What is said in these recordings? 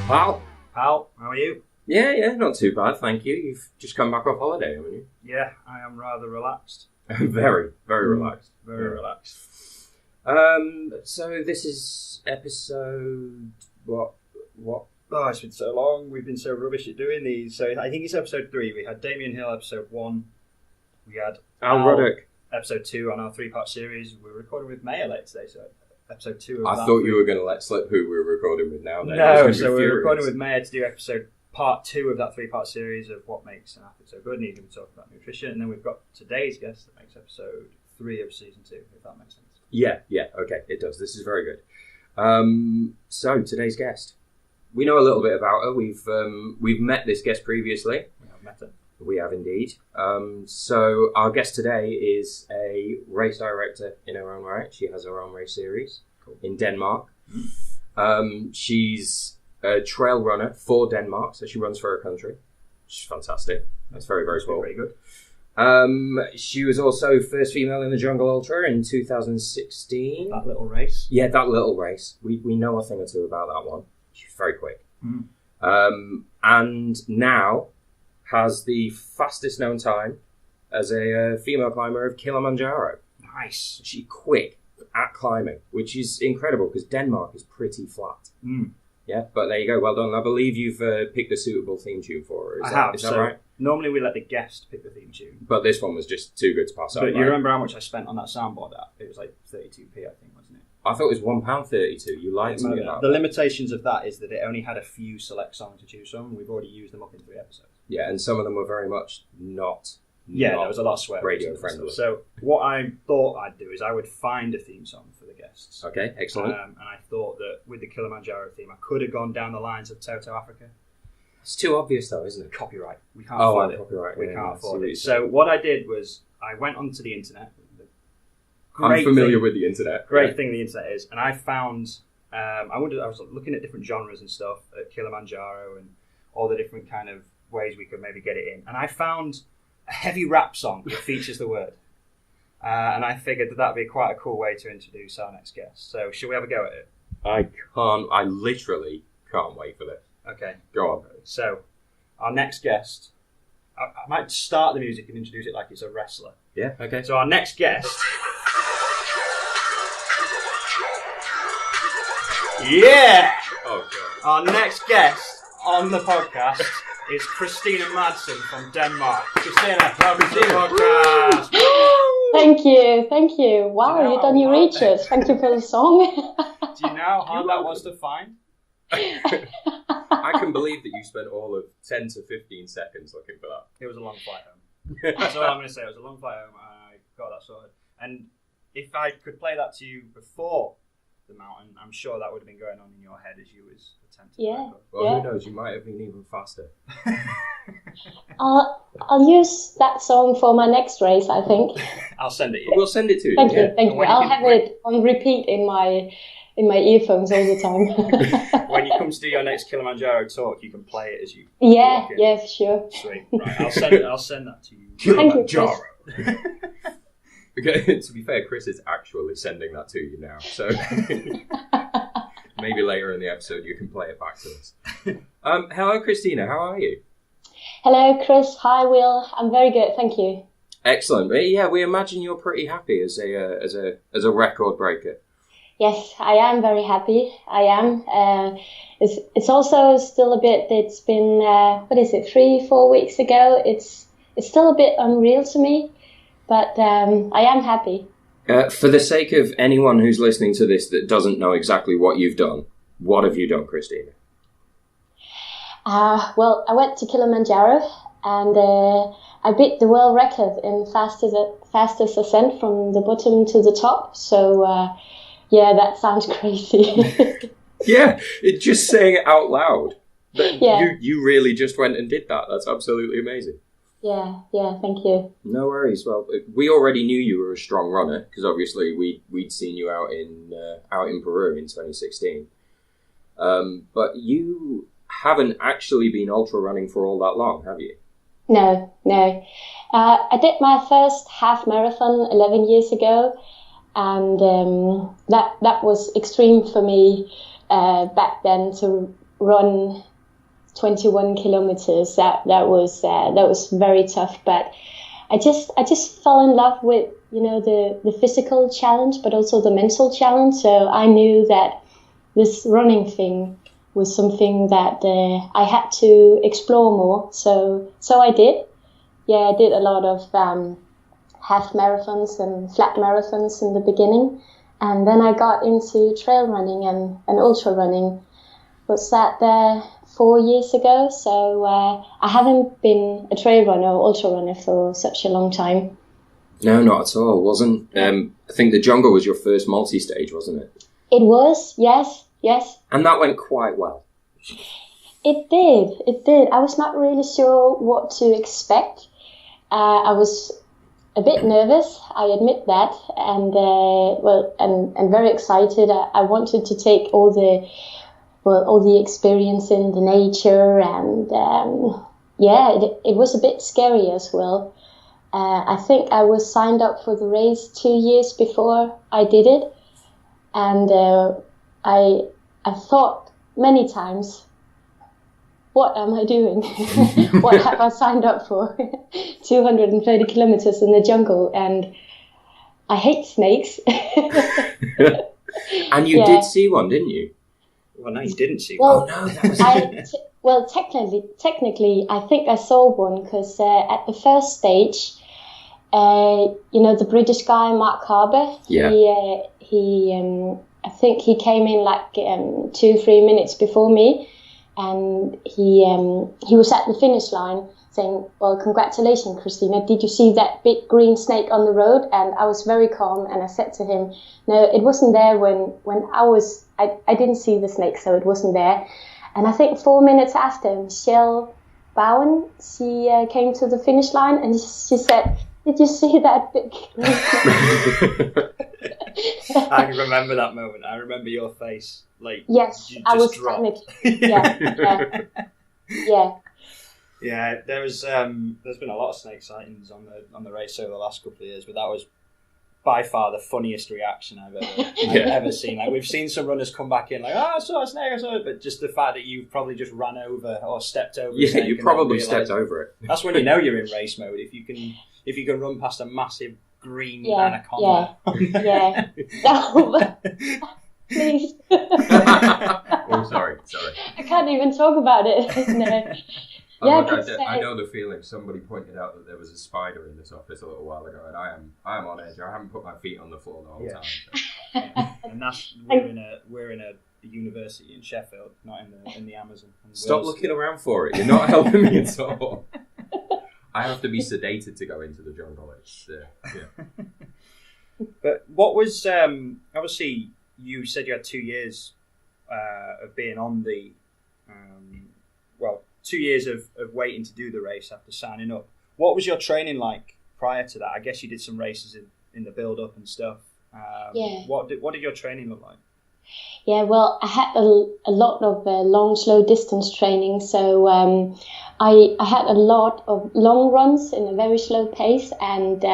Pal, how are you? Yeah, not too bad, thank you. You've just come back off holiday, haven't you? Yeah, I am rather relaxed. Very relaxed. Very relaxed. So this is episode... What? Oh, it's been so long. We've been so rubbish at doing these. So I think it's episode 3. We had Damien Hill, episode 1. We had Al Ruddock. Episode 2 on our 3-part series. We're recording with Maya late today, so episode 2 of I thought you were going to let slip who we were recording with now. Then. No, so we're recording with Maya to do part 2 of that 3-part series of what makes an athlete so good, and he's going to talk about nutrition. And then we've got today's guest that makes episode 3 of season 2, if that makes sense. Yeah, okay, it does. This is very good. So today's guest, we know a little bit about her. We've met this guest previously. We have met her. We have indeed. So our guest today is a race director in her own right. She has her own race series in Denmark. She's a trail runner for Denmark, so she runs for her country. She's fantastic. That's very cool. Very good. She was also first female in the Jungle Ultra in 2016. That little race. Yeah, that little race. We know a thing or two about that one. She's very quick. And now has the fastest known time as a female climber of Kilimanjaro. Nice. She's quick at climbing, which is incredible because Denmark is pretty flat. Yeah, but there you go. Well done. I believe you've picked a suitable theme tune for her. Is that right? Normally we let the guest pick the theme tune. But this one was just too good to pass up. But you remember how much I spent on that soundboard? It was like 32p, I think, wasn't it? I thought it was £1.32. You lied to me about that. The limitations of that is that it only had a few select songs to choose from, and we've already used them up in 3 episodes. Yeah, and some of them were very much not there was a lot of swear. Radio friendly. So what I thought I'd do is I would find a theme song for the guests. Okay, excellent. And I thought that with the Kilimanjaro theme, I could have gone down the lines of Toto Africa. It's too obvious though, isn't it? Copyright. We can't afford it. Copyright. We can't afford it. So what I did was I went onto the internet. I'm familiar with the internet. Great thing the internet is. And I found, I was looking at different genres and stuff at Kilimanjaro and all the different kind of ways we could maybe get it in. And I found a heavy rap song that features the word. And I figured that would be quite a cool way to introduce our next guest. So shall we have a go at it? I literally can't wait for this. Okay. Go on. So our next guest, I might start the music and introduce it like it's a wrestler. Yeah, okay. So our next guest... Yeah! Oh, God. Our next guest on the podcast is Kristina Madsen from Denmark. Kristina, welcome to the podcast. Thank you. Wow, you've done your research. Thank you for the song. Do you know how hard that was to find? I can believe that you spent all of 10 to 15 seconds looking for that. It was a long flight home. That's all I'm going to say. It was a long flight home. I got that sorted. And if I could play that to you before the mountain, I'm sure that would have been going on in your head as you was attempting. Who knows? You might have been even faster. I'll use that song for my next race, I think. I'll send it to you. We'll send it to you. Thank you. I'll have it on repeat in my earphones all the time. When you come to do your next Kilimanjaro talk, you can play it as you. Yeah, for sure. Sweet. Right, I'll send that to you. Kilimanjaro. Okay, to be fair, Chris is actually sending that to you now, so maybe later in the episode you can play it back to us. Hello, Kristina. How are you? Hello, Chris. Hi, Will. I'm very good, thank you. Excellent. Yeah, we imagine you're pretty happy as a record breaker. Yes, I am very happy. I am. It's also still a bit. It's been 3-4 weeks ago. It's still a bit unreal to me. But I am happy. For the sake of anyone who's listening to this that doesn't know exactly what you've done, what have you done, Kristina? Well, I went to Kilimanjaro and I beat the world record in fastest ascent from the bottom to the top. So, that sounds crazy. Yeah, just saying it out loud. Yeah. You really just went and did that. That's absolutely amazing. Yeah, thank you. No worries. Well, we already knew you were a strong runner because obviously we'd seen you out in Peru in 2016. But you haven't actually been ultra running for all that long, have you? No. I did my first half marathon 11 years ago, and that was extreme for me back then to run 21 kilometers. That was very tough, but I just fell in love with, you know, the physical challenge, but also the mental challenge. So I knew that this running thing was something that I had to explore more. So I did. Yeah, I did a lot of half marathons and flat marathons in the beginning, and then I got into trail running and ultra running. Was that 4 years ago? So I haven't been a trail runner or ultra runner for such a long time. No, not at all. Wasn't. I think the jungle was your first multi-stage, wasn't it? It was, yes. And that went quite well. It did. I was not really sure what to expect. I was a bit nervous, I admit that, and and very excited. I wanted to take all the experience in the nature, and it was a bit scary as well. I think I was signed up for the race 2 years before I did it, and I thought many times, what am I doing? What have I signed up for? 230 kilometers in the jungle, and I hate snakes. And you did see one, didn't you? Well, no, you didn't see one. Well, that was technically, I think I saw one, because at the first stage, you know, the British guy, Mark Harbour, I think he came in like 2-3 minutes before me, and he was at the finish line saying, well, congratulations, Kristina, did you see that big green snake on the road? And I was very calm, and I said to him, no, it wasn't there when I didn't see the snake, so it wasn't there. And I think 4 minutes after, Michelle Bowen, she came to the finish line, and she said, did you see that big green snake? I remember that moment. I remember your face. Like, yes, I was dropped. Yeah. There's been a lot of snake sightings on the race over the last couple of years, but that was by far the funniest reaction I've ever seen. Like, we've seen some runners come back in like, oh, I saw a snake, but just the fact that you probably just ran over or stepped over. Yeah, you probably stepped over it. That's when you know you're in race mode. If you can run past a massive green anaconda. Yeah. No, please. Oh, sorry. I can't even talk about it. No. Yeah, I know the feeling. Somebody pointed out that there was a spider in this office a little while ago, and I am on edge. I haven't put my feet on the floor the whole time. So. And that's we're in a university in Sheffield, not in the Amazon. Stop looking around for it. You're not helping me at all. I have to be sedated to go into the jungle. But what was obviously you said you had 2 years of being on the 2 years of waiting to do the race after signing up. What was your training like prior to that? I guess you did some races in the build up and stuff. What did your training look like? Yeah, well, I had a lot of long, slow distance training. So I had a lot of long runs in a very slow pace, and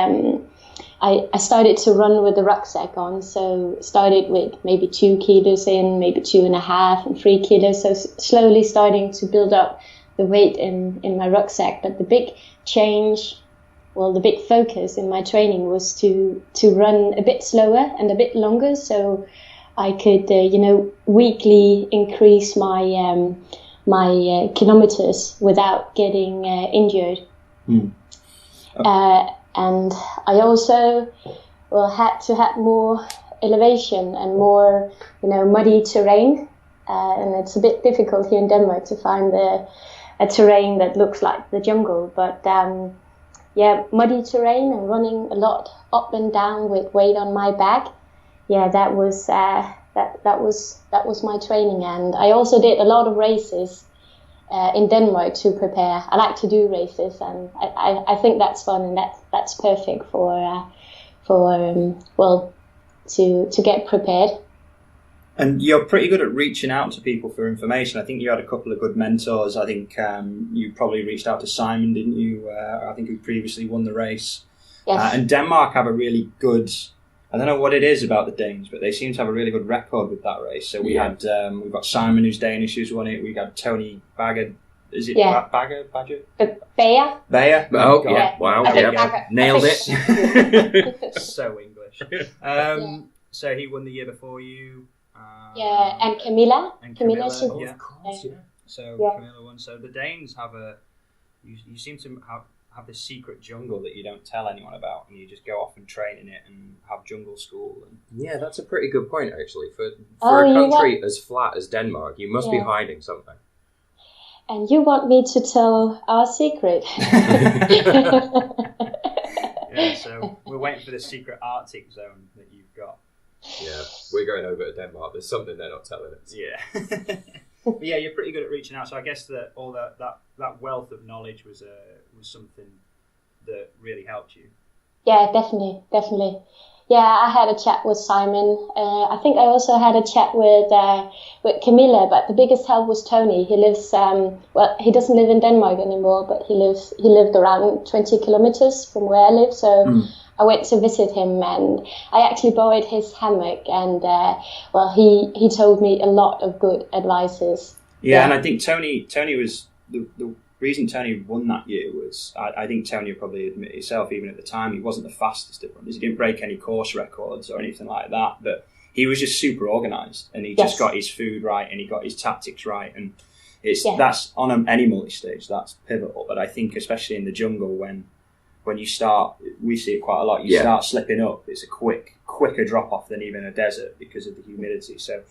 I started to run with the rucksack on. So started with maybe 2 kilos in, maybe 2.5 and 3 kilos. So slowly starting to build up the weight in my rucksack. But the big change, the big focus in my training was to run a bit slower and a bit longer, so I could, weekly increase my kilometers without getting injured. And I also had to have more elevation and more, muddy terrain. And it's a bit difficult here in Denmark to find a terrain that looks like the jungle. But muddy terrain and running a lot up and down with weight on my back. Yeah, that was my training. And I also did a lot of races in Denmark to prepare. I like to do races, and I think that's fun, and that's perfect to get prepared. And you're pretty good at reaching out to people for information. I think you had a couple of good mentors. I think you probably reached out to Simon, didn't you? I think who previously won the race. Yes. And Denmark have a really good I don't know what it is about the Danes, but they seem to have a really good record with that race. So we've got Simon, who's Danish, who's won it. We got Tony Bagger. Is it Bagger? Badger? Bayer. Bayer. Oh, yeah. Wow. Yeah. Nailed it. So English. So he won the year before you. And Camilla. Camilla, of course, yeah. So Camilla won. So the Danes have you seem to have this secret jungle that you don't tell anyone about, and you just go off and train in it and have jungle school. Yeah, that's a pretty good point, actually. For a country as flat as Denmark, you must be hiding something. And you want me to tell our secret? So we're waiting for the secret Arctic zone that you've got. Yeah, we're going over to Denmark. There's something they're not telling us. Yeah. But yeah, you're pretty good at reaching out. So I guess that all that wealth of knowledge was something that really helped you. Yeah, definitely. Yeah, I had a chat with Simon. I think I also had a chat with Camilla, but the biggest help was Tony. He lives he doesn't live in Denmark anymore, but he lived around 20 kilometers from where I live. So I went to visit him, and I actually borrowed his hammock, and he told me a lot of good advices. Yeah, and I think Tony was the reason Tony won that year was, I think Tony will probably admit himself, even at the time, he wasn't the fastest of runners. He didn't break any course records or anything like that, but he was just super organised, and he just got his food right, and he got his tactics right, and that's on any multi-stage, that's pivotal. But I think especially in the jungle, when you start, we see it quite a lot, you start slipping up, it's a quicker drop off than even a desert because of the humidity. So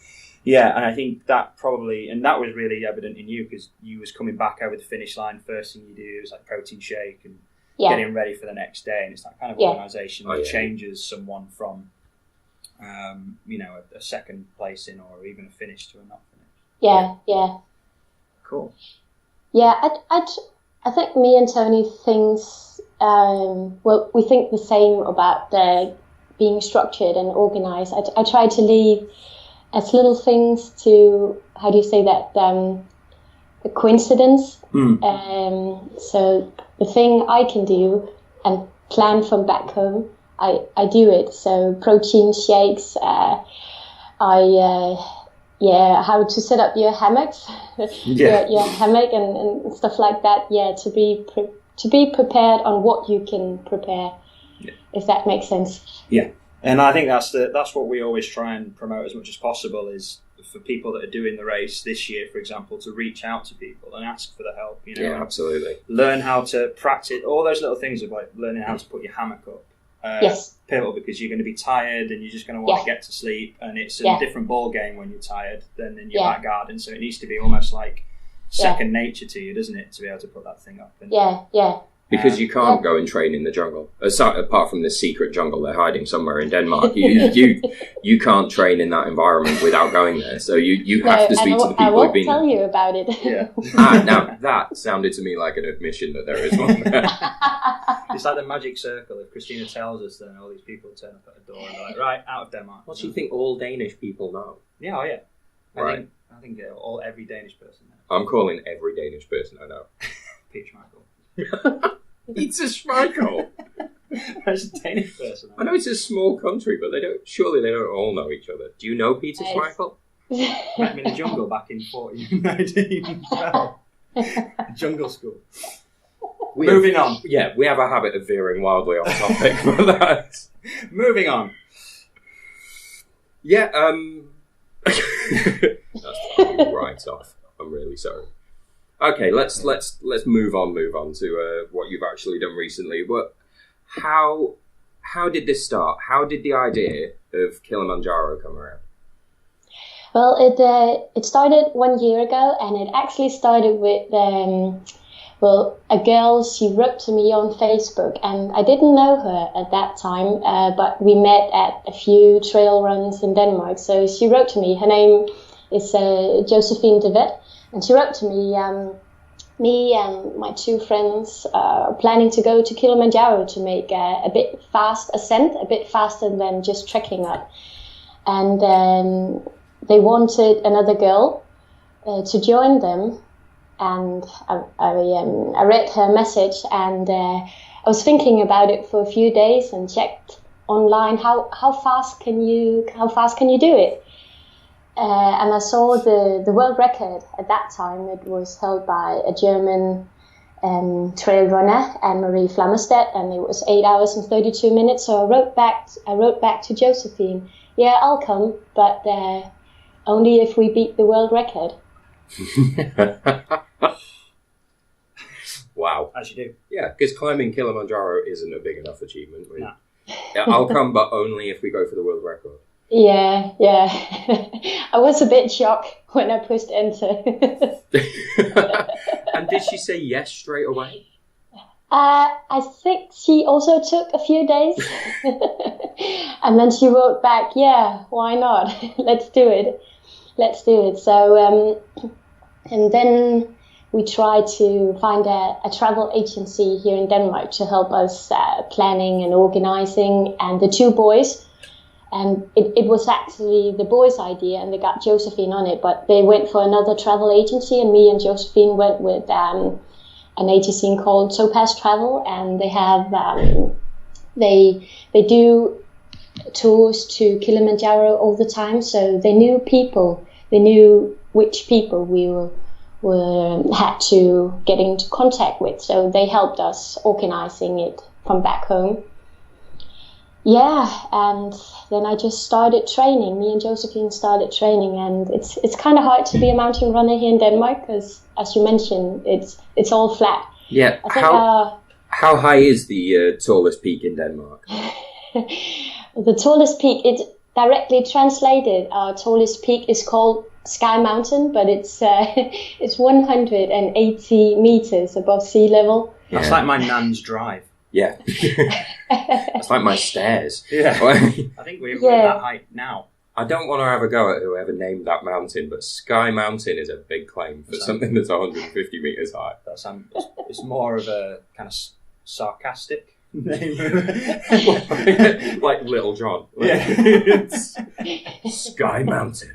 yeah, and I think that probably, and that was really evident in you, because you was coming back over the finish line, first thing you do is like protein shake and getting ready for the next day, and it's that kind of organisation that changes someone from a second placing or even a finish to a not finish. Yeah. Cool. Yeah, I think me and Tony thinks, we think the same about being structured and organised. I try to leave as little things to, how do you say that, a coincidence. So the thing I can do and plan from back home, I do it. So protein shakes, how to set up your hammocks, your hammock and stuff like that. Yeah, to be prepared on what you can prepare, if that makes sense. Yeah, and I think that's what we always try and promote as much as possible, is for people that are doing the race this year, for example, to reach out to people and ask for the help. Yeah, absolutely. Learn how to practice all those little things of like learning how to put your hammock up. Pivotal, because you're going to be tired and you're just going to want to get to sleep, and it's a different ball game when you're tired than in your back garden. So it needs to be almost like second nature to you, doesn't it, to be able to put that thing up? And, because you can't go and train in the jungle. Apart from the secret jungle they're hiding somewhere in Denmark, you can't train in that environment without going there. So you have to speak to the people who've been there. I won't tell you about it. Yeah. Now that sounded to me like an admission that there is one there. It's like the magic circle. If Kristina tells us, then all these people turn up at the door and they're like, right, out of Denmark. What do you think all Danish people know? Yeah, Right. I think every Danish person knows. I'm calling every Danish person I know Peter Schmeichel. It's a Schmeichel. That's a Danish person. I know it's a small country, but they don't all know each other. Do you know Peter Schmeichel? Met him in the jungle back in 1912. Jungle school. Moving on. Yeah, we have a habit of veering wildly off topic for that. Moving on. Yeah, that's right off. I'm really sorry. Okay, let's move on to what you've actually done recently. But how did this start? How did the idea of Kilimanjaro come around? Well, it started 1 year ago, and it actually started with a girl. She wrote to me on Facebook, and I didn't know her at that time, but we met at a few trail runs in Denmark. So she wrote to me. Her name is Josephine de Vet. And she wrote to me, me and my two friends are planning to go to Kilimanjaro to make a bit fast ascent, a bit faster than just trekking up. And they wanted another girl to join them. And I read her message, and I was thinking about it for a few days and checked online how fast can you do it. And I saw the world record at that time. It was held by a German trail runner, Anne-Marie Flammerstedt, and it was 8 hours and 32 minutes. So I wrote back to Josephine, yeah, I'll come, but only if we beat the world record. Wow. As you do. Yeah, because climbing Kilimanjaro isn't a big enough achievement. No. Yeah, I'll come, but only if we go for the world record. Yeah. I was a bit shocked when I pushed enter. And did she say yes straight away? I think she also took a few days. And then she wrote back, yeah, why not? Let's do it. So, and then we tried to find a travel agency here in Denmark to help us planning and organizing, and the two boys. And it was actually the boys' idea, and they got Josephine on it, but they went for another travel agency, and me and Josephine went with an agency called Topaz Travel, and they have they do tours to Kilimanjaro all the time, so they knew which people we had to get into contact with, so they helped us organizing it from back home. Yeah, and then I just started training. Me and Josephine started training, and it's kind of hard to be a mountain runner here in Denmark because, as you mentioned, it's all flat. Yeah. I think, how high is the tallest peak in Denmark? The tallest peak, it's directly translated. Our tallest peak is called Sky Mountain, but it's 180 meters above sea level. Yeah. That's like my nan's drive. Yeah. That's like my stairs. Yeah. I think we're at that height now. I don't want to have a go at whoever named that mountain, but Sky Mountain is a big claim for something that's 150 metres high. It's more of a kind of sarcastic name. Like Little John. Yeah. Sky Mountain.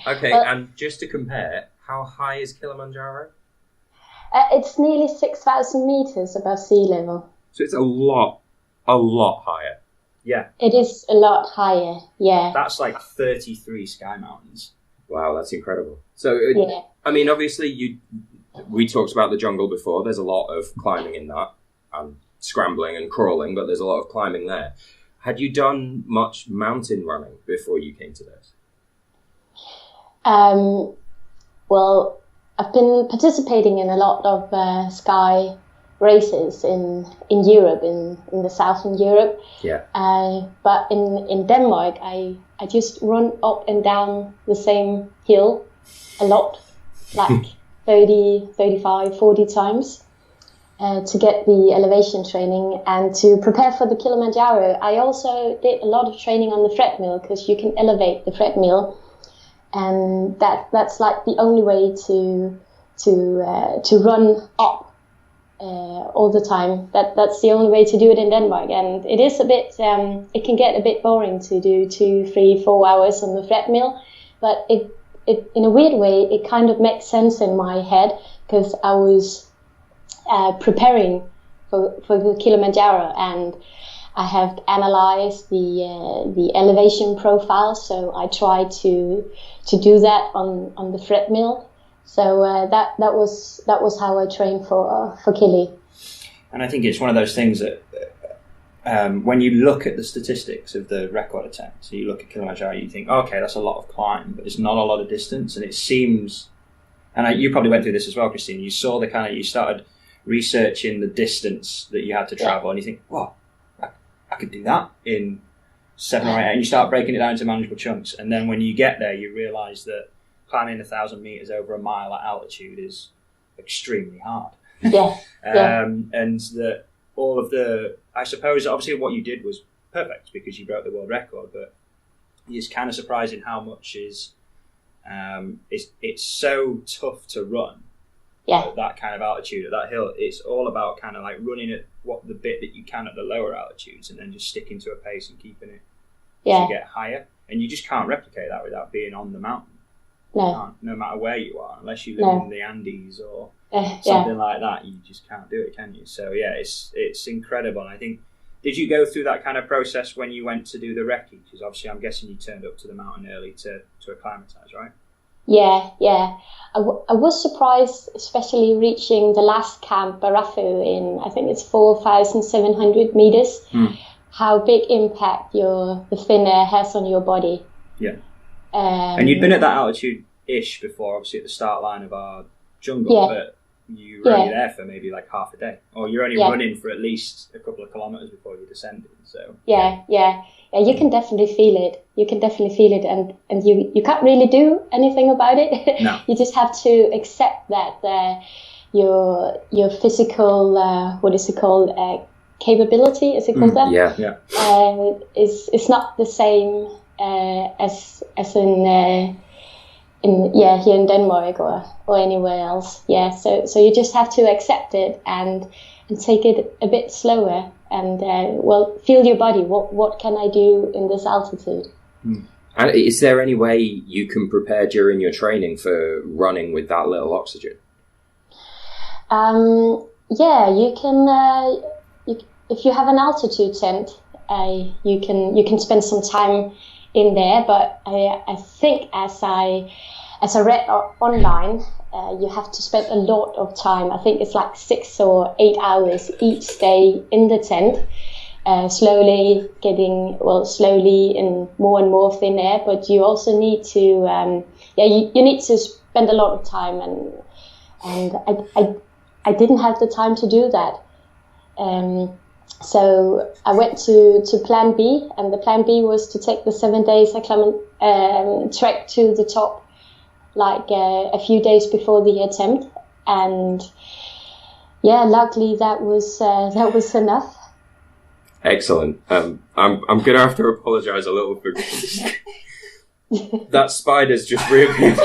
Okay, and just to compare, how high is Kilimanjaro? It's nearly 6,000 meters above sea level. So it's a lot higher. Yeah. It is a lot higher, yeah. That's like 33 Sky Mountains. Wow, that's incredible. So, yeah. I mean, obviously, we talked about the jungle before. There's a lot of climbing in that, and scrambling and crawling, but there's a lot of climbing there. Had you done much mountain running before you came to this? Well, I've been participating in a lot of sky races in Europe, in the southern Europe. Yeah. But in Denmark, I just run up and down the same hill a lot, like 30, 35, 40 times to get the elevation training and to prepare for the Kilimanjaro. I also did a lot of training on the treadmill because you can elevate the treadmill. And that's like the only way to run up all the time. That's the only way to do it in Denmark. And it is a bit it can get a bit boring to do 2, 3, 4 hours on the treadmill, but it in a weird way it kind of makes sense in my head because I was preparing for the Kilimanjaro, and I have analyzed the elevation profile, so I try to do that on the treadmill. So that was how I trained for Kili. And I think it's one of those things that when you look at the statistics of the record attempts, so you look at Kilimanjaro, you think, okay, that's a lot of climb, but it's not a lot of distance. And it seems, and you probably went through this as well, Kristina. You saw you started researching the distance that you had to travel, and you think, well, I could do that in 7 or 8, and you start breaking it down into manageable chunks. And then when you get there, you realise that climbing 1,000 meters over a mile at altitude is extremely hard. Yeah. And that all of I suppose, obviously what you did was perfect because you broke the world record, but it's kind of surprising how much it's so tough to run. Yeah. At that kind of altitude, at that hill. It's all about kind of like running at the bit that you can at the lower altitudes and then just sticking to a pace and keeping it to get higher. And you just can't replicate that without being on the mountain. No. No matter where you are, unless you live in the Andes or something like that, you just can't do it, can you? So yeah, it's incredible. And I think Did you go through that kind of process when you went to do the recce? Because obviously I'm guessing you turned up to the mountain early to acclimatise, right? Yeah. I was surprised, especially reaching the last camp, Barafu, in, I think it's 4,700 meters, how big impact the thin air has on your body. Yeah. And you'd been at that altitude-ish before, obviously at the start line of our jungle, but you were only there for maybe like half a day. Or you're only running for at least a couple of kilometres before you descended. So Yeah, you can definitely feel it. And you can't really do anything about it. No. You just have to accept that your physical, what is it called, capability, is it called that? Yeah. Is not the same as in here in Denmark or anywhere else. Yeah, so you just have to accept it and take it a bit slower and feel your body. What can I do in this altitude? And is there any way you can prepare during your training for running with that little oxygen? You can. If you have an altitude tent, you can spend some time in there. But I think as I read online, you have to spend a lot of time. I think it's like 6 or 8 hours each day in the tent, slowly in more and more thin air. But you also need to, you need to spend a lot of time, and I didn't have the time to do that. So I went to Plan B, and the Plan B was to take the 7 days trek to the top, like a few days before the attempt, and luckily that was enough. Excellent. I'm gonna have to apologise a little for that spider's just reappeared.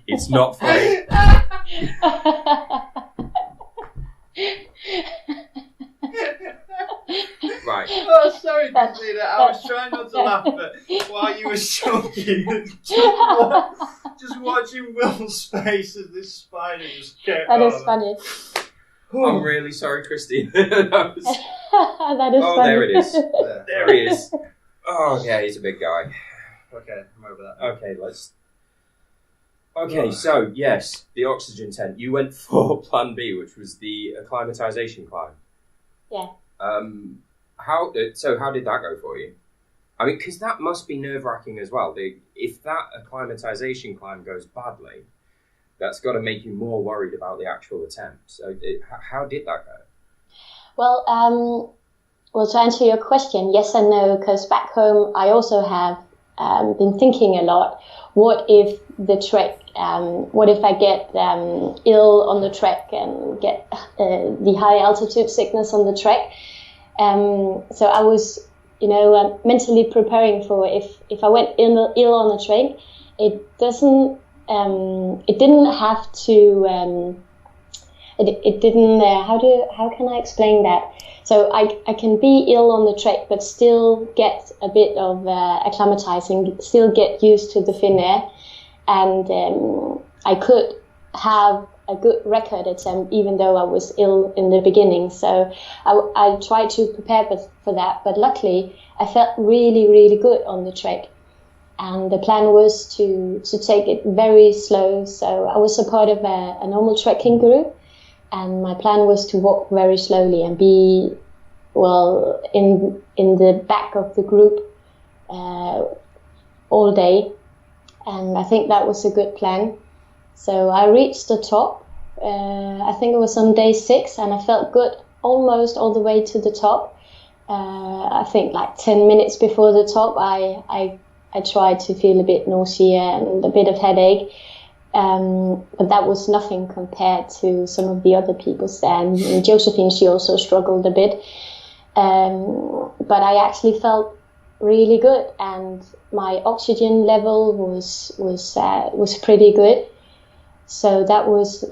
It's not funny. Right. Oh, sorry, Kristina. I was trying not to laugh, but while you were talking, just watching Will's face as this spider just kept That is funny. I'm really sorry, Kristina. That is funny. There it is. There he is. Oh, yeah, he's a big guy. Okay, I'm over that. Okay, so, yes, the oxygen tent. You went for Plan B, which was the acclimatization climb. Yeah. How did that go for you? I mean, because that must be nerve-wracking as well. If that acclimatization climb goes badly, that's got to make you more worried about the actual attempt. So how did that go? Well, to answer your question, yes and no, because back home I also have been thinking a lot. What if the trek? What if I get ill on the trek and get the high altitude sickness on the trek? So I was, mentally preparing for if I went ill on the trek, it didn't have to. It didn't. How can I explain that? So I can be ill on the trek, but still get a bit of acclimatizing, still get used to the thin air, and I could have a good record attempt even though I was ill in the beginning. So I tried to prepare for that, but luckily I felt really, really good on the trek. And the plan was to take it very slow. So I was a part of a normal trekking group, and my plan was to walk very slowly and be, in the back of the group all day. And I think that was a good plan. So I reached the top. I think it was on day 6, and I felt good almost all the way to the top. I think like 10 minutes before the top, I tried to feel a bit nausea and a bit of headache. But that was nothing compared to some of the other people's there. And Josephine, she also struggled a bit. But I actually felt really good, and my oxygen level was pretty good. So that was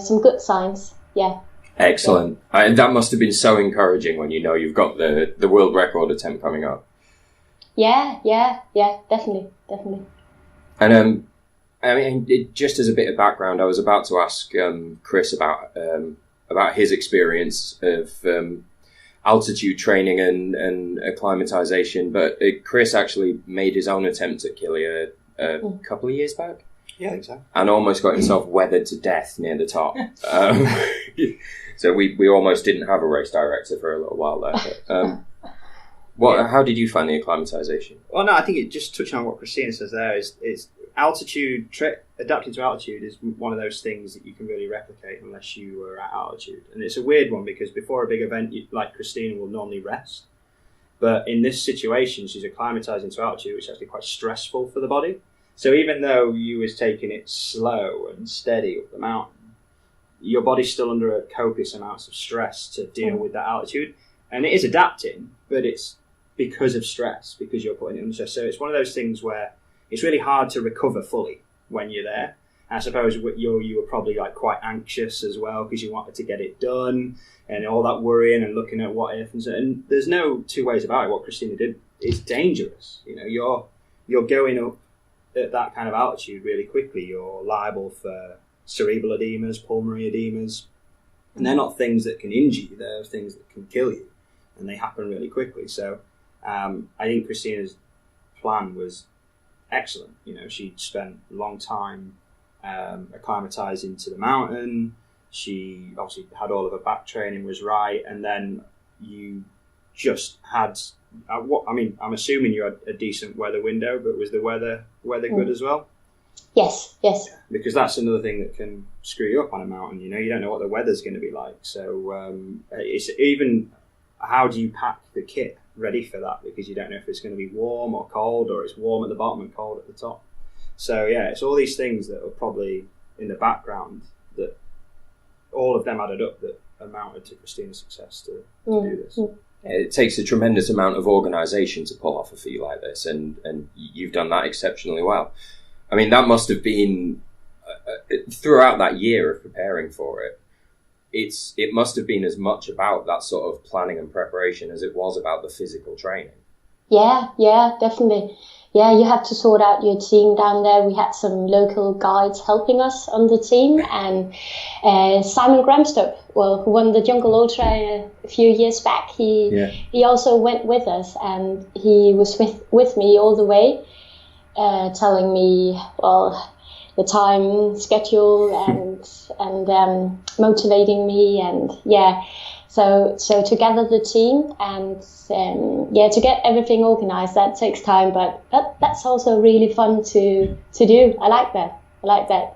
some good signs. Yeah. Excellent. And that must have been so encouraging when you know you've got the world record attempt coming up. Yeah, definitely. And just as a bit of background, I was about to ask Kris about about his experience of altitude training and acclimatization. But Kris actually made his own attempt at Kili a couple of years back. Yeah, I think so. And almost got himself weathered to death near the top. So we almost didn't have a race director for a little while there. But, how did you find the acclimatization? Well, no, I think it just touching on what Kristina says there is altitude, adapting to altitude is one of those things that you can really replicate unless you are at altitude. And it's a weird one because before a big event, like Kristina will normally rest. But in this situation, she's acclimatizing to altitude, which is actually quite stressful for the body. So even though you was taking it slow and steady up the mountain, your body's still under a copious amounts of stress to deal with that altitude. And it is adapting, but it's because of stress, because you're putting it under stress. So it's one of those things where it's really hard to recover fully when you're there. I suppose you were probably like quite anxious as well because you wanted to get it done and all that worrying and looking at what if. And there's no two ways about it. What Kristina did is dangerous. You know, you're going up at that kind of altitude really quickly. You're liable for cerebral edemas, pulmonary edemas, and they're not things that can injure you. They're things that can kill you, and they happen really quickly. So I think Kristina's plan was excellent. You know, she'd spent a long time acclimatizing to the mountain. She obviously had all of her back training was right, and then you just had I'm assuming you had a decent weather window, but was the weather good as well? Yes. Because that's another thing that can screw you up on a mountain. You know, you don't know what the weather's going to be like. So it's even how do you pack the kit ready for that, because you don't know if it's going to be warm or cold, or it's warm at the bottom and cold at the top. So yeah, it's all these things that are probably in the background that all of them added up that amounted to Kristina's success to do this. It takes a tremendous amount of organisation to pull off a feat like this, and you've done that exceptionally well. I mean, that must have been throughout that year of preparing for it. It must have been as much about that sort of planning and preparation as it was about the physical training. Yeah, definitely. Yeah, you have to sort out your team down there. We had some local guides helping us on the team, and Simon Gramstorp, who won the Jungle Ultra a few years back, he also went with us, and he was with me all the way, telling me, the time schedule and motivating me, and so to gather the team and to get everything organized, that takes time, but that's also really fun to do. I like that.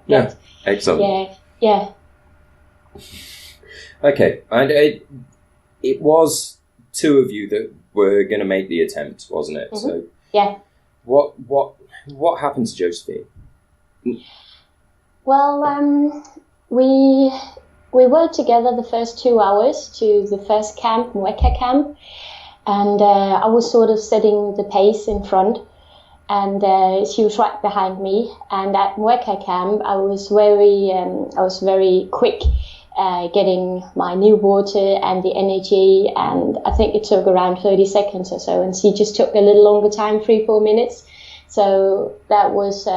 Yeah, excellent. Yeah. Okay, and it was two of you that were going to make the attempt, wasn't it? Mm-hmm. So yeah. What happened to Josephine? Well, we were together the first 2 hours to the first camp, Mweka camp, and I was sort of setting the pace in front, and she was right behind me. And at Mweka camp, I was very quick getting my new water and the energy, and I think it took around 30 seconds or so, and she just took a little longer time, 3-4 minutes. So that was, she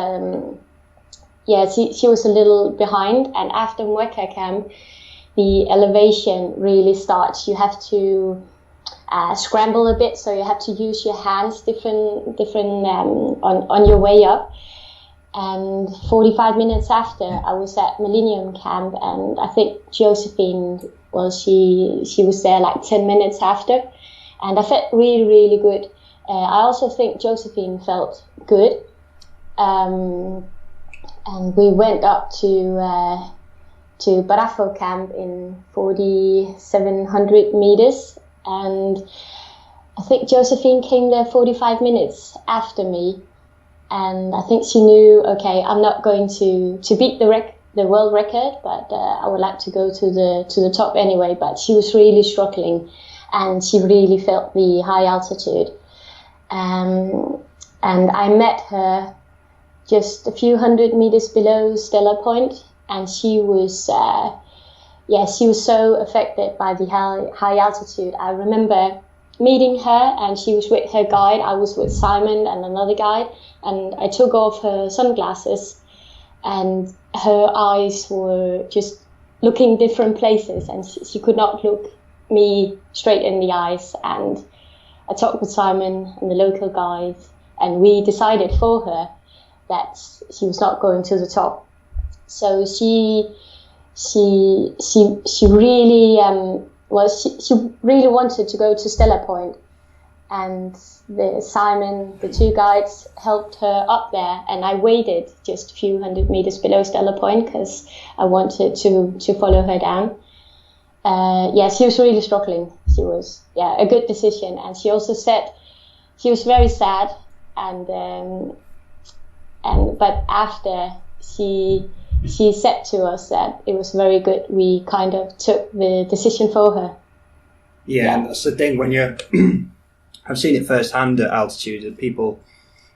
was a little behind. And after Mweka camp, the elevation really starts. You have to scramble a bit, so you have to use your hands different on your way up. And 45 minutes after, I was at Millennium Camp, and I think Josephine, she was there like 10 minutes after, and I felt really, really good. I also think Josephine felt good. And we went up to Barafo camp in 4,700 meters, and I think Josephine came there 45 minutes after me, and I think she knew, okay, I'm not going to beat the world record, but I would like to go to the top anyway. But she was really struggling, and she really felt the high altitude. And I met her just a few hundred meters below Stellar Point, and she was so affected by the high altitude. I remember meeting her, and she was with her guide. I was with Simon and another guide, and I took off her sunglasses, and her eyes were just looking different places, and she could not look me straight in the eyes. And I talked with Simon and the local guides, and we decided for her that she was not going to the top. So she really she really wanted to go to Stella Point, and the two guides helped her up there, and I waited just a few hundred meters below Stella Point because I wanted to follow her down. She was really struggling. She was a good decision, and she also said she was very sad, but after she said to us that it was very good. We kind of took the decision for her. Yeah, and that's the thing when you're. I've seen it firsthand at altitude, that people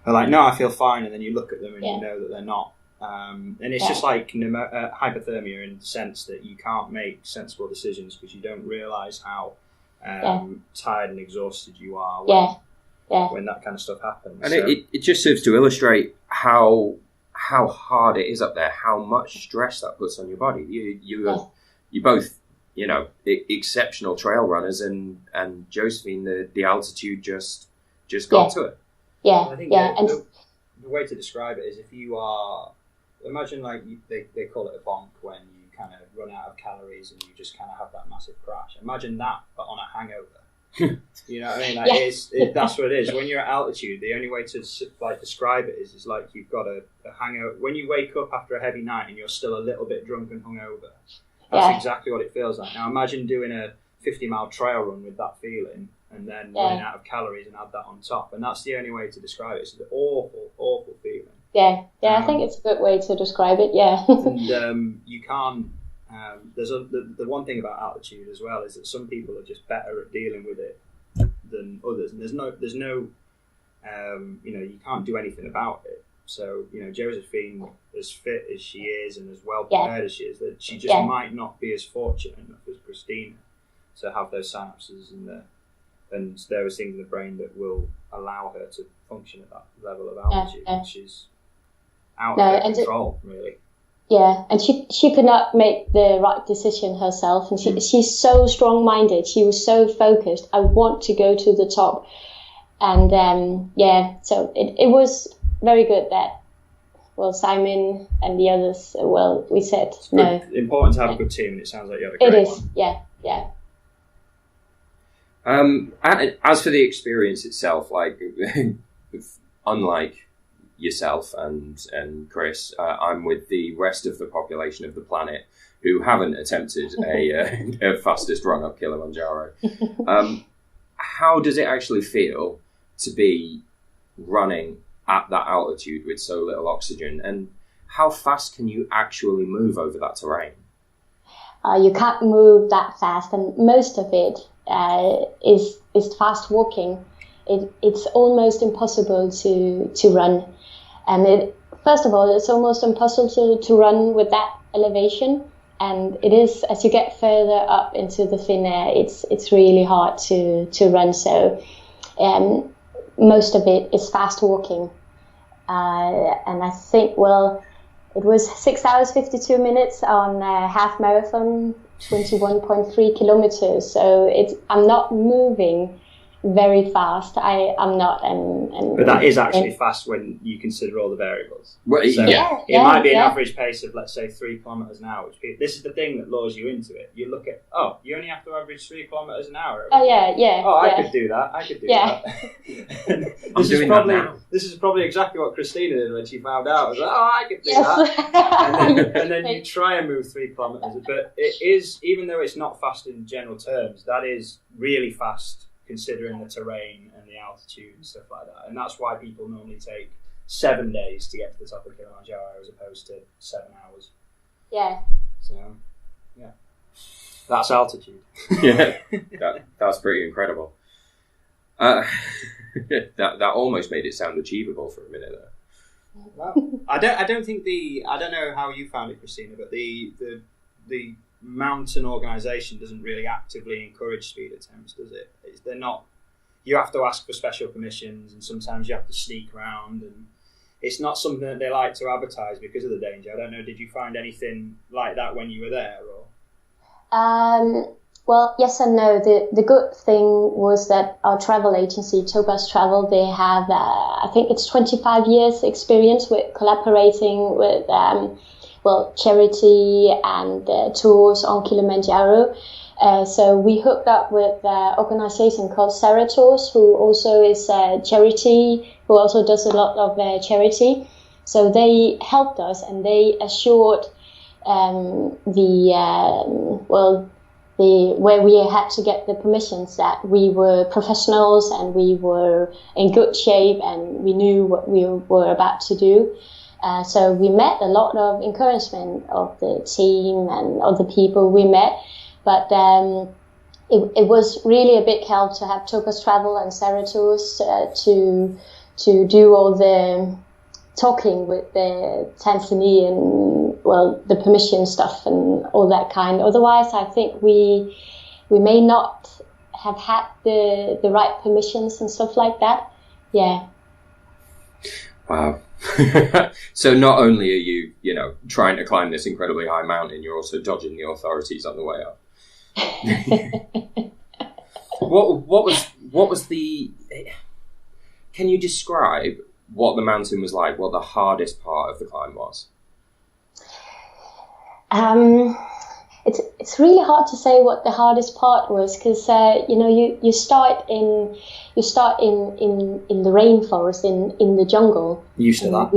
are like, "No, I feel fine," and then you look at them and you know that they're not. And it's just like hypothermia in the sense that you can't make sensible decisions because you don't realise how tired and exhausted you are when that kind of stuff happens. And it just serves to illustrate how hard it is up there, how much stress that puts on your body. You both, exceptional trail runners, and Josephine, the altitude just got to it. Yeah, I think the way to describe it is if you are, imagine like they call it a bonk when you kind of run out of calories and you just kind of have that massive crash. Imagine that, but on a hangover. You know what I mean? Like that's what it is. When you're at altitude, the only way to describe it is like you've got a hangover. When you wake up after a heavy night and you're still a little bit drunk and hungover, that's exactly what it feels like. Now imagine doing a 50-mile trail run with that feeling and then running out of calories and add that on top. And that's the only way to describe it. It's an awful, awful feeling. Yeah, I think it's a good way to describe it, And you can't... there's the one thing about altitude as well is that some people are just better at dealing with it than others, and there's no you can't do anything about it. So Josephine, as fit as she is and as well prepared as she is, that she just might not be as fortunate enough as Kristina to have those synapses and there are things in the brain that will allow her to function at that level of altitude, which is out of her control, really. Yeah, and she could not make the right decision herself, and she's so strong-minded. She was so focused. I want to go to the top, and so it was very good that Simon and the others. We said it's no. Important to have a good team, and it sounds like you have a great one. Yeah. And as for the experience itself, like unlike yourself and Kris, I'm with the rest of the population of the planet who haven't attempted a fastest run up Kilimanjaro. How does it actually feel to be running at that altitude with so little oxygen, and how fast can you actually move over that terrain? You can't move that fast, and most of it is fast walking. It's almost impossible to run. And first of all, it's almost impossible to run with that elevation. And it is, as you get further up into the thin air, it's really hard to run. So most of it is fast walking. And I think, it was 6 hours, 52 minutes on a half marathon, 21.3 kilometers. So I'm not moving very fast. I'm not, but that is actually fast when you consider all the variables. Well, so it might be an average pace of, let's say, 3 kilometers an hour. This is the thing that lures you into it. You look at, you only have to average 3 kilometers an hour. I could do that. that. This is probably exactly what Kristina did when she found out. I was like, I could do that. And then you try and move 3 kilometers, but it is, even though it's not fast in general terms, that is really fast considering the terrain and the altitude and stuff like that. And that's why people normally take 7 days to get to the top of Kilimanjaro as opposed to 7 hours. Yeah. So, that's altitude. That's pretty incredible. That almost made it sound achievable for a minute there. Well, I don't know how you found it, Kristina, but the mountain organisation doesn't really actively encourage speed attempts, does it? They're not. You have to ask for special permissions, and sometimes you have to sneak around, and it's not something that they like to advertise because of the danger. I don't know, did you find anything like that when you were there? Or? Well, yes and no. The good thing was that our travel agency, Topaz Travel, they have, I think it's 25 years experience with collaborating with, charity and tours on Kilimanjaro. So we hooked up with an organization called Sarah Tours, who also is a charity, who also does a lot of charity. So they helped us, and they assured where we had to get the permissions that we were professionals and we were in good shape and we knew what we were about to do. So we met a lot of encouragement of the team and of the people we met. But it was really a big help to have Topaz Travel and Sarah Tours to do all the talking with the Tanzanian, the permission stuff and all that kind. Otherwise, I think we may not have had the right permissions and stuff like that. Yeah. Wow. So not only are you, trying to climb this incredibly high mountain, you're also dodging the authorities on the way up. What was the? Can you describe what the mountain was like? What the hardest part of the climb was? It's really hard to say what the hardest part was, because you start in the rainforest in the jungle. Used to that.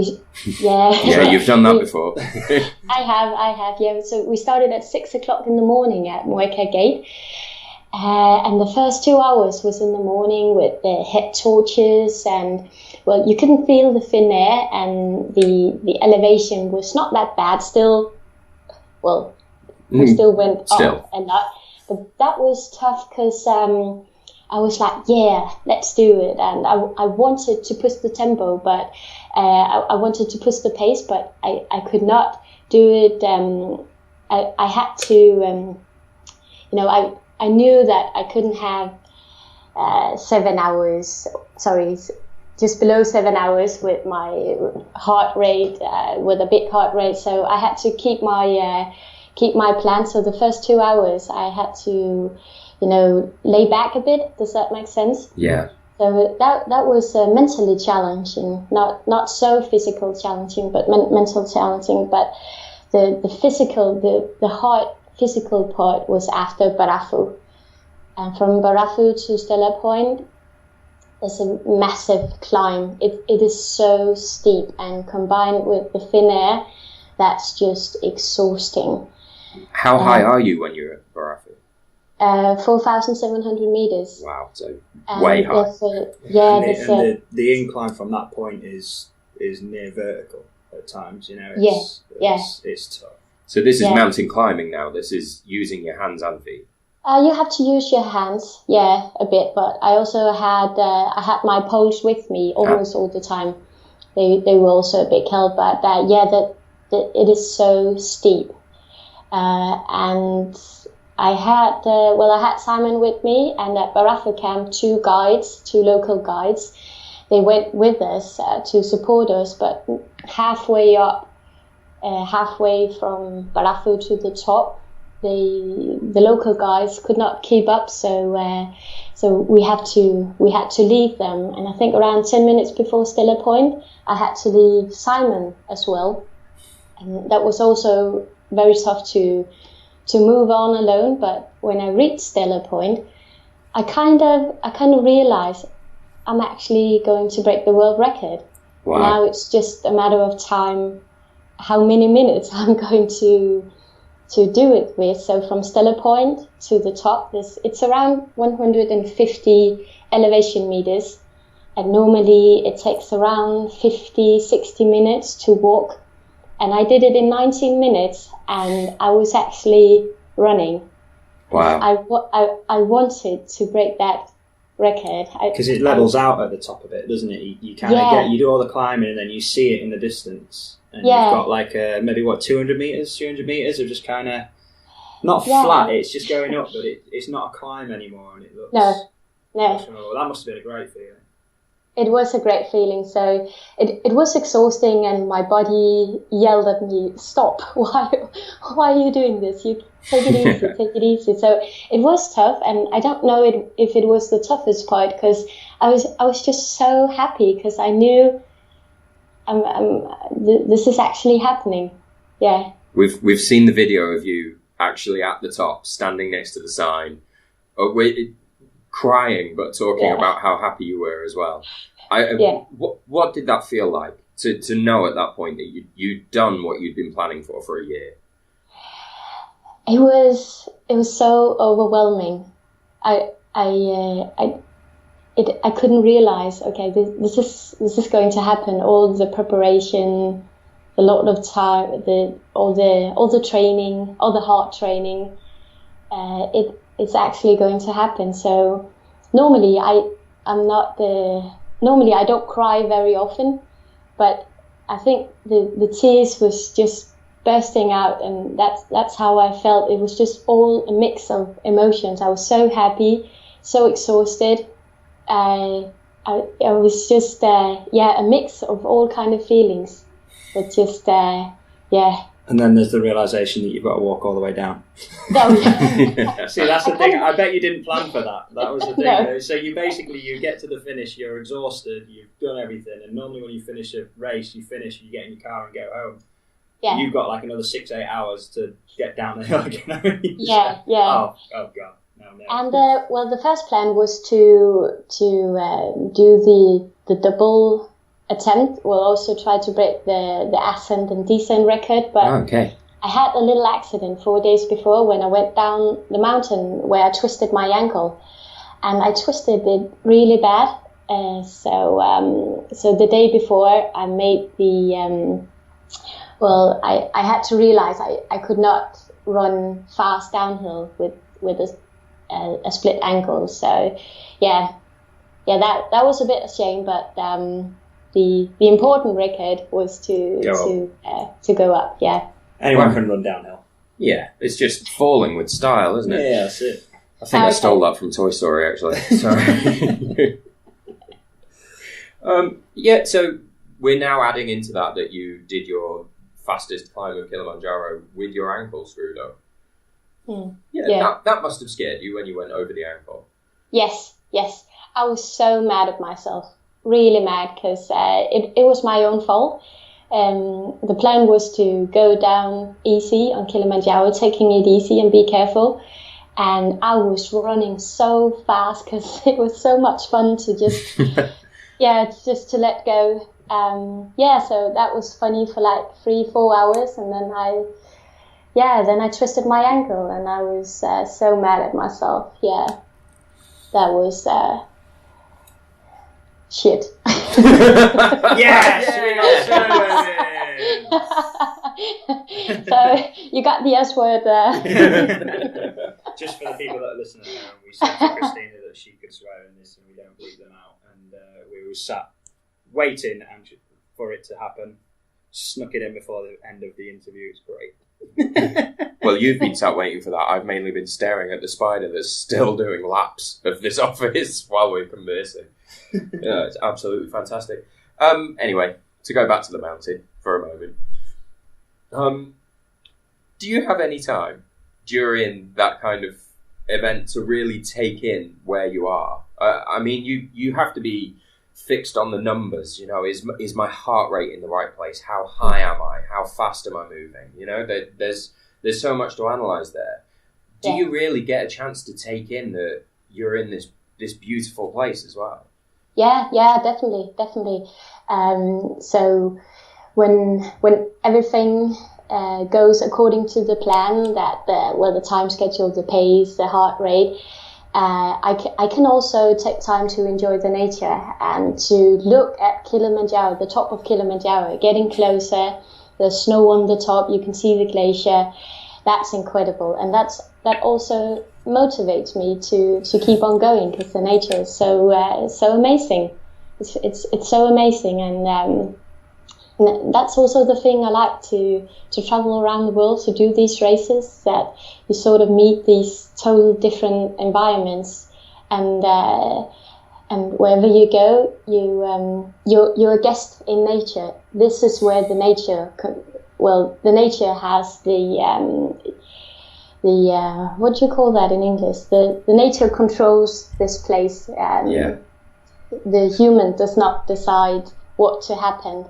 Yeah, you've done that before. I have. Yeah. So we started at 6 o'clock in the morning at Mweka Gate, and the first 2 hours was in the morning with the head torches, and you couldn't feel the thin air, and the elevation was not that bad. Still, we still went up and up, but that was tough because I was like, yeah, let's do it, and I wanted to push the tempo, but I wanted to push the pace, but I could not do it. I had to, I knew that I couldn't have 7 hours. Sorry, just below 7 hours with my heart rate, with a big heart rate. So I had to keep my plan. So the first 2 hours I had to, lay back a bit. Does that make sense? Yeah. So that was mentally challenging, not so physical challenging, but mental challenging. But the physical, the hard physical part was after Barafu. And from Barafu to Stella Point, it's a massive climb. It is so steep, and combined with the thin air, that's just exhausting. How high are you when you're at Barafu? 4,700 meters. Wow, so way high. The incline from that point is near vertical at times. It's tough. So this is mountain climbing now. This is using your hands and feet. You have to use your hands, a bit. But I also had my poles with me almost all the time. They were also a big help. But it is so steep, and I had Simon with me, and at Barafu camp, two local guides. They went with us to support us, but halfway from Barafu to the top, the local guys could not keep up, so we had to leave them. And I think around 10 minutes before Stella Point, I had to leave Simon as well, and that was also very tough to move on alone. But when I reached Stella Point, I kind of realized I'm actually going to break the world record. Wow. Now it's just a matter of time, how many minutes I'm going to do it with. So from Stella Point to the top, it's around 150 elevation meters, and normally it takes around 50-60 minutes to walk. And I did it in 19 minutes, and I was actually running. Wow. I wanted to break that record. Because it levels out at the top of it, doesn't it? You kind of you do all the climbing, and then you see it in the distance. And you've got like maybe 200 meters of just kind of not flat, it's just going up, but it's not a climb anymore, and it looks... No. So that must have been a great feeling. It was a great feeling. So it was exhausting, and my body yelled at me, "Stop! Why are you doing this? You take it easy, take it easy." So it was tough, and I don't know if it was the toughest part, because I was just so happy, because I knew this is actually happening. Yeah. We've seen the video of you actually at the top, standing next to the sign, crying, but talking about how happy you were as well. What did that feel like to know at that point that you'd done what you'd been planning for a year? It was so overwhelming. I couldn't realize, okay, this is going to happen. All the preparation, a lot of time, all the training, all the hard training. It's actually going to happen. So normally I don't cry very often, but I think the tears was just bursting out, and that's how I felt. It was just all a mix of emotions. I was so happy, so exhausted. I was just a mix of all kind of feelings, but just And then there's the realisation that you've got to walk all the way down. See, that's the thing. I bet you didn't plan for that. That was the thing. No. So you get to the finish, you're exhausted, you've done everything, and normally when you finish a race, you get in your car and go home. Yeah. You've got like another 6-8 hours to get down the hill again. Yeah. Oh God. No. And the first plan was to do the double attempt. We'll also try to break the ascent and descent record, but I had a little accident 4 days before when I went down the mountain where I twisted my ankle, and I twisted it really bad. So the day before I made the I had to realize I could not run fast downhill with a split ankle. So that was a bit of a shame, but the important record was to go up. Yeah. Anyone can run downhill. Yeah, it's just falling with style, isn't it? Yeah, that's it. I think I stole that from Toy Story, actually. Sorry. So we're now adding into that you did your fastest climb of Kilimanjaro with your ankle screwed up. That must have scared you when you went over the ankle. Yes. I was so mad at myself. Really mad, because it was my own fault. The plan was to go down easy on Kilimanjaro, taking it easy and be careful. And I was running so fast because it was so much fun to just, just to let go. So that was funny for like 3-4 hours, and then I twisted my ankle, and I was so mad at myself. Yeah, that was shit. Yes, we got So you got the S word there. Just for the people that are listening at home, we said to Kristina that she could swear in this, and we don't bleep them out. And we were sat waiting for it to happen. Snuck it in before the end of the interview. It's great. Well, you've been sat waiting for that. I've mainly been staring at the spider that's still doing laps of this office while we're conversing. Yeah, it's absolutely fantastic. Anyway, to go back to the mountain for a moment. Do you have any time during that kind of event to really take in where you are? I mean, you have to be fixed on the numbers. You know, is my heart rate in the right place? How high am I? How fast am I moving? You know, there's so much to analyze there. Do you really get a chance to take in that you're in this beautiful place as well? Yeah, definitely. So when everything goes according to the plan, that the time schedule, the pace, the heart rate, I can also take time to enjoy the nature and to look at Kilimanjaro, the top of Kilimanjaro, getting closer. There's snow on the top. You can see the glacier. That's incredible, and that also motivates me to keep on going, because the nature is so amazing. It's so amazing, and that's also the thing I like to travel around the world, to do these races, that you sort of meet these total different environments, and and wherever you go, you're a guest in nature. This is where the nature has the what do you call that in English? The nature controls this place. The human does not decide what to happen.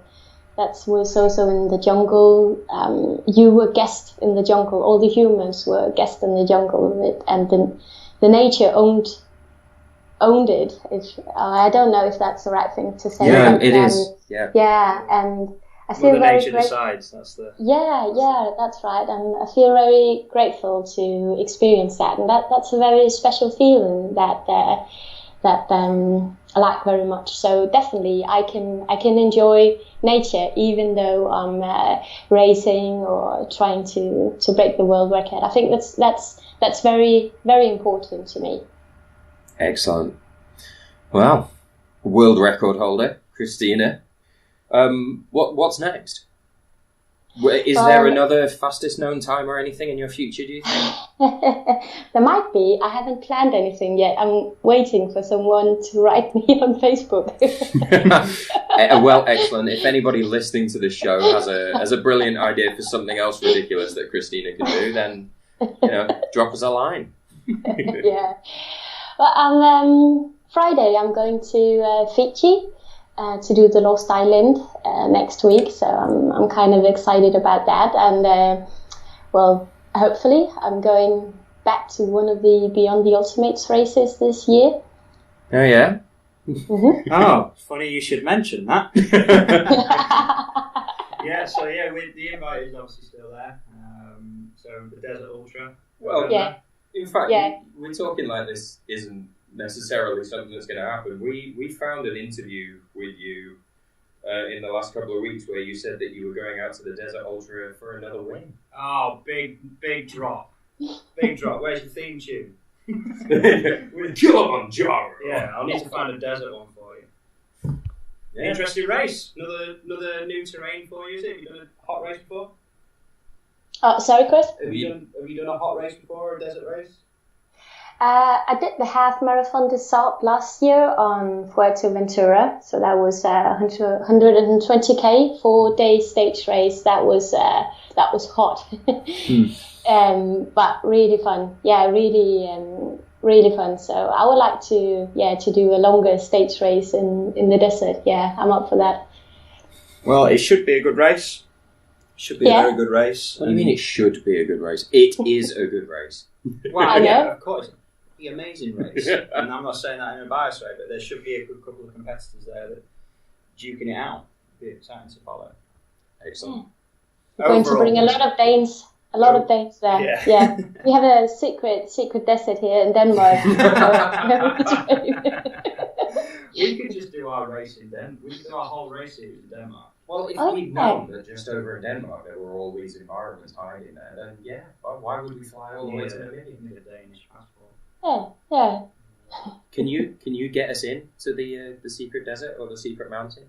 That was also in the jungle. You were guest in the jungle. All the humans were guest in the jungle, and the nature owned it. I don't know if that's the right thing to say. Yeah, it is. Yeah. Yeah, and I feel the very nature decides. That's the. Yeah, that's right. And I feel very grateful to experience that, and that's a very special feeling that I like very much. So definitely, I can enjoy nature even though I'm racing or trying to break the world record. I think that's very, very important to me. Excellent. Well, world record holder Kristina. What's next? Is there another fastest known time or anything in your future, do you think? There might be. I haven't planned anything yet. I'm waiting for someone to write me on Facebook. Well, excellent. If anybody listening to this show has a brilliant idea for something else ridiculous that Kristina can do, then drop us a line. Yeah. Well, Friday I'm going to Fiji. To do the Lost Island next week, so I'm kind of excited about that. And hopefully I'm going back to one of the Beyond the Ultimates races this year. Oh yeah. Mm-hmm. Oh, funny you should mention that. The invite is obviously still there. So the Desert Ultra. Well, yeah. In fact, we're talking like this isn't necessarily something that's going to happen. We found an interview with you in the last couple of weeks where you said that you were going out to the Desert Ultra for another win. Oh, big drop. Big drop. Where's your theme tune? With Kilimanjaro. Yeah, I'll need to find a desert one for you. Yeah. Interesting race. Another new terrain for you, is it? Have you done a hot race before? Sorry, Chris? Have you done a hot race before, or a desert race? I did the half marathon des Alpes last year on Fuerteventura, so that was 120k 4-day stage race. That was hot, but really fun. Yeah, really fun. So I would like to do a longer stage race in the desert. Yeah, I'm up for that. Well, it should be a good race. Should be a very good race. What do you mean it should be a good race? It is a good race. Well, yeah, of course. The amazing race, and I'm not saying that in a biased way, but there should be a good couple of competitors there that duking it out. It'd be exciting to follow. Excellent. We're going to bring a lot of Danes there. Yeah. We have a secret desert here in Denmark. We could just do our race in Denmark. We could do our whole race series in Denmark. Well, if we'd known that just over in Denmark there were all these environments hiding there, then why would we fly all the way to Namibia? Need a Danish passport. Yeah. Can you get us in to the secret desert or the secret mountain?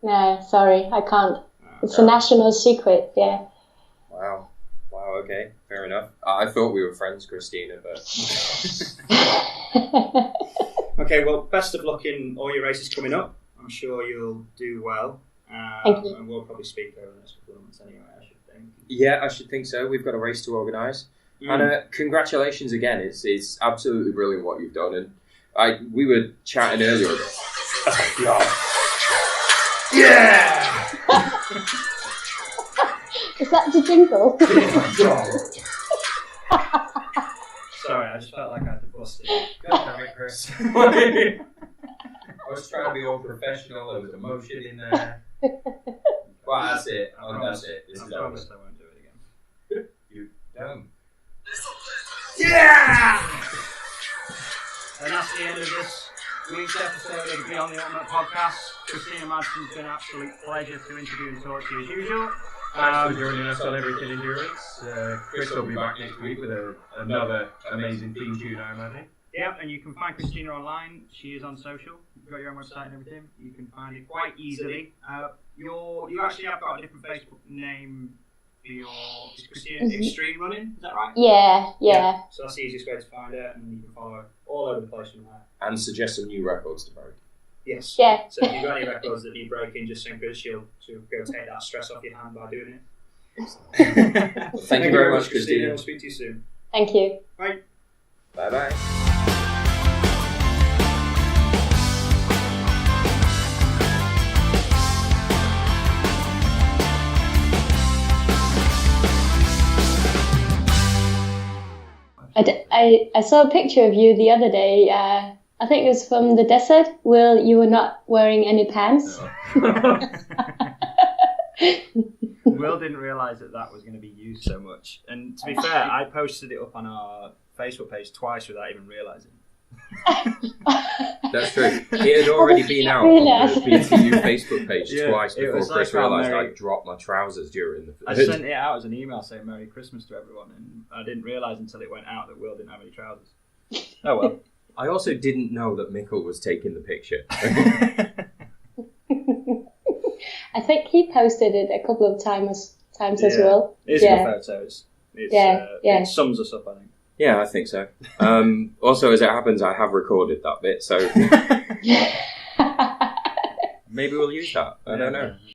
No, sorry, I can't. It's a national secret. Yeah. Wow. Okay, fair enough. I thought we were friends, Kristina, but. Okay, well, best of luck in all your races coming up. I'm sure you'll do well. Thank you. And we'll probably speak over the next couple of months anyway, I should think. Yeah, I should think so. We've got a race to organise. And congratulations again. It's absolutely brilliant what you've done. And we were chatting earlier. Oh, God. Yeah! Is that the jingle? Sorry, I just felt like I had to bust it. God damn it, Chris. I was trying to be all professional. There was emotion in there. Well, that's it. That's it. I promise I won't do it again. You don't. Yeah! And that's the end of this week's episode of the Beyond the Ultimate podcast. Kristina Madsen, it's been an absolute pleasure to interview and talk to you as usual. Thanks for joining us on Everything Endurance. Chris will be back next week with another amazing theme tune, I imagine. Yeah, and you can find Kristina online. She is on social. You've got your own website and everything. You can find it quite easily. You actually have got a different Facebook name for your Kristina Extreme Running, is that right? Yeah. So that's the easiest way to find it, and you can follow her all over the place from there. And suggest some new records to break. Yes. Yeah. So if you've got any records that need breaking, just send Chris. She'll go take that stress off your hand by doing it. Thank you very much, Kristina. We'll speak to you soon. Thank you. Bye. Bye-bye. I saw a picture of you the other day. I think it was from the desert. Will, you were not wearing any pants. No. Will didn't realise that was going to be used so much. And to be fair, I posted it up on our Facebook page twice without even realising. That's true. It had already been out on the BTU Facebook page twice before Chris realised I dropped my trousers during the... I sent it out as an email saying Merry Christmas to everyone, and I didn't realise until it went out that Will didn't have any trousers. Oh well. I also didn't know that Mikkel was taking the picture. I think he posted it a couple of times as well. It's good photos. It sums us up, I think. Yeah, I think so. Also, as it happens, I have recorded that bit, so maybe we'll use that. I don't know.